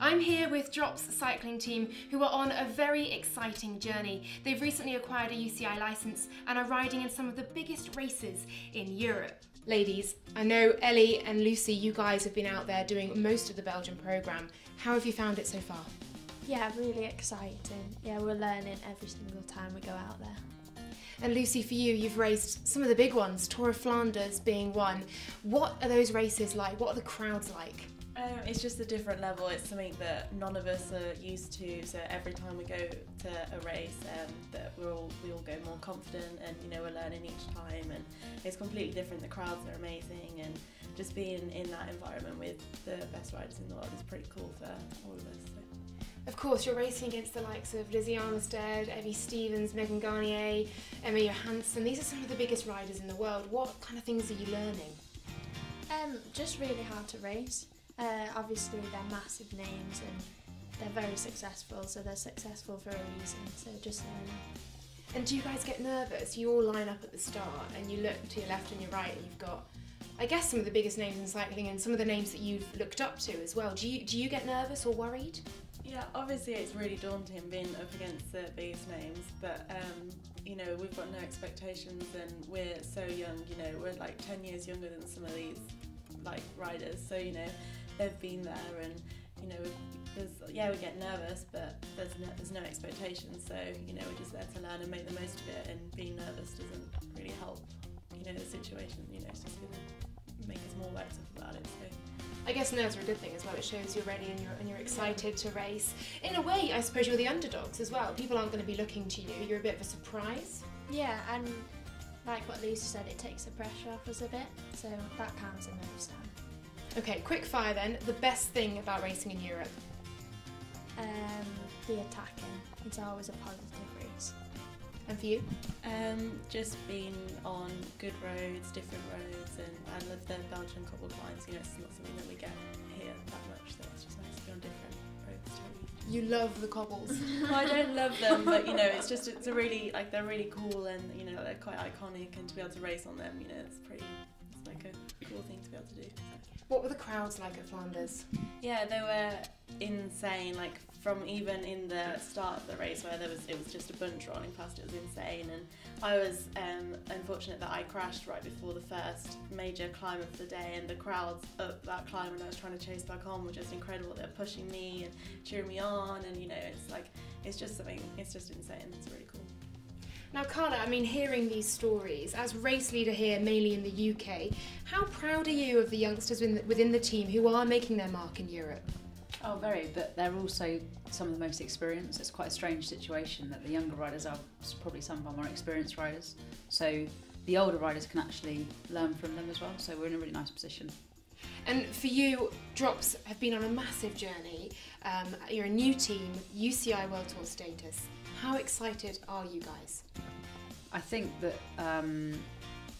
I'm here with Drop's cycling team, who are on a very exciting journey. They've recently acquired a UCI licence and are riding in some of the biggest races in Europe. Ladies, I know Ellie and Lucy, you guys have been out there doing most of the Belgian programme. How have you found it so far? Yeah, really exciting. Yeah, we're learning every single time we go out there. And Lucy, for you, you've raced some of the big ones, Tour of Flanders being one. What are those races like? What are the crowds like? It's just a different level. It's something that none of us are used to. So every time we go to a race, that we all go more confident, and we're learning each time, and it's completely different. The crowds are amazing, and just being in that environment with the best riders in the world is pretty cool for all of us. So. Of course, you're racing against the likes of Lizzie Armstead, Evie Stevens, Megan Garnier, Emma Johansson. These are some of the biggest riders in the world. What kind of things are you learning? Just really hard to race. Obviously they're massive names and they're very successful, so they're successful for a reason, so just learning. And do you guys get nervous? You all line up at the start and you look to your left and your right and you've got, I guess, some of the biggest names in cycling and some of the names that you've looked up to as well. Do you get nervous or worried? Yeah, obviously it's really daunting being up against the biggest names, but we've got no expectations and we're so young, we're like 10 years younger than some of these riders, so they've been there, and we get nervous, but there's no expectations, so we're just there to learn and make the most of it, and being nervous doesn't really help the situation. It's just going to make us more worked up about it. So I guess nerves are a good thing as well. It shows you're ready and you're excited to race. In a way, I suppose you're the underdogs as well. People aren't going to be looking to you. You're a bit of a surprise. Yeah, and like what Lucy said, it takes the pressure off us a bit, so that calms the nerves down. Okay, quick fire then. The best thing about racing in Europe? The attacking. It's always a positive race. And for you? Just being on good roads, different roads, and I love the Belgian cobbled lines. It's not something that we get here that much, so it's just nice to be on different roads too. You love the cobbles. Well, I don't love them, but it's a really they're really cool, and they're quite iconic, and to be able to race on them, it's like a cool thing to be able to do. What were the crowds like at Flanders? Yeah, they were insane. From even in the start of the race where it was just a bunch rolling past, it was insane. And I was unfortunate that I crashed right before the first major climb of the day, and the crowds up that climb when I was trying to chase back on were just incredible. They were pushing me and cheering me on, and it's just insane. It's really cool. Now Carla, hearing these stories, as race leader here, mainly in the UK, how proud are you of the youngsters within the team who are making their mark in Europe? Oh, very, but they're also some of the most experienced. It's quite a strange situation that the younger riders are probably some of our more experienced riders. So the older riders can actually learn from them as well, so we're in a really nice position. And for you, Drops have been on a massive journey. You're a new team, UCI World Tour status. How excited are you guys? I think that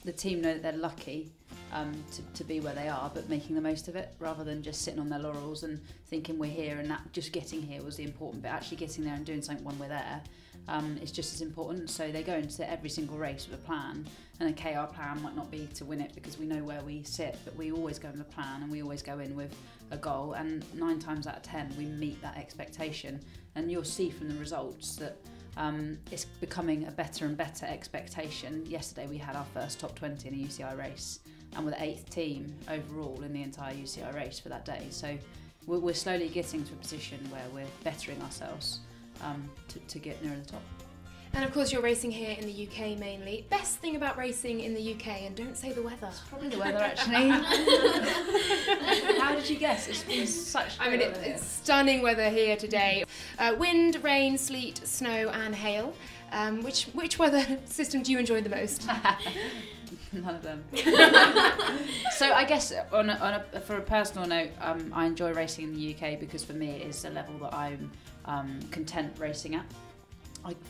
the team know that they're lucky to be where they are, but making the most of it rather than just sitting on their laurels and thinking we're here and that just getting here was the important bit. Actually getting there and doing something when we're there is just as important. So they go into every single race with a plan, and okay, our plan might not be to win it because we know where we sit, but we always go with a plan and we always go in with a goal, and 9 times out of 10 we meet that expectation, and you'll see from the results that it's becoming a better and better expectation. Yesterday we had our first top 20 in a UCI race, and we're the 8th team overall in the entire UCI race for that day. So we're slowly getting to a position where we're bettering ourselves to get nearer the top. And of course you're racing here in the UK mainly. Best thing about racing in the UK, and don't say the weather. Probably the weather actually. How did you guess? It's been such great weather here. It's stunning weather here today. Wind, rain, sleet, snow and hail. Which weather system do you enjoy the most? None of them. So I guess for a personal note, I enjoy racing in the UK because for me it is a level that I'm content racing at.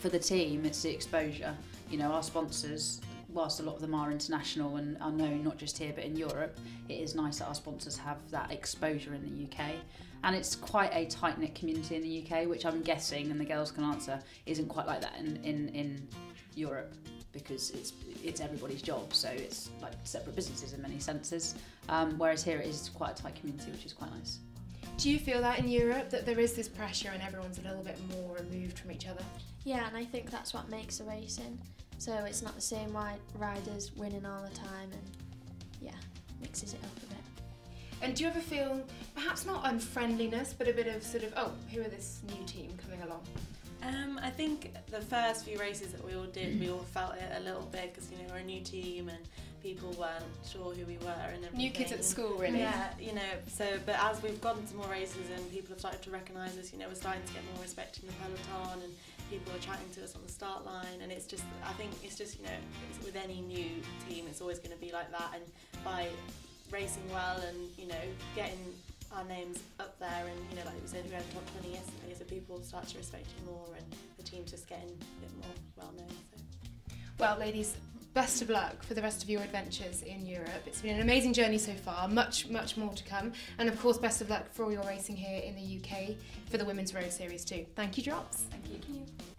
For the team, it's the exposure. Our sponsors, whilst a lot of them are international and are known not just here but in Europe, it is nice that our sponsors have that exposure in the UK. And it's quite a tight-knit community in the UK, which I'm guessing, and the girls can answer, isn't quite like that in Europe, because it's everybody's job, so it's like separate businesses in many senses. Whereas here it is quite a tight community, which is quite nice. Do you feel that in Europe, that there is this pressure and everyone's a little bit more removed from each other? Yeah, and I think that's what makes the racing. So it's not the same riders winning all the time, and yeah, mixes it up a bit. And do you ever feel, perhaps not unfriendliness, but a bit of sort of, oh, who are this new team coming along? I think the first few races that we all did, we all felt it a little bit because, you know, we're a new team and people weren't sure who we were and everything. New kids at school, really. Yeah, you know, so, but as we've gone to more races and people have started to recognise us, you know, we're starting to get more respect in the peloton and people are chatting to us on the start line, and it's just, I think it's just, you know, it's with any new team, it's always going to be like that, and by racing well and, you know, getting our names up there, and, you know, like we said, we had top 20 yesterday, so people start to respect you more and the team's just getting a bit more well known. So. Well, ladies, best of luck for the rest of your adventures in Europe. It's been an amazing journey so far, much more to come, and of course best of luck for all your racing here in the UK for the Women's Road Series too. Thank you, Drops. Thank you. Thank you.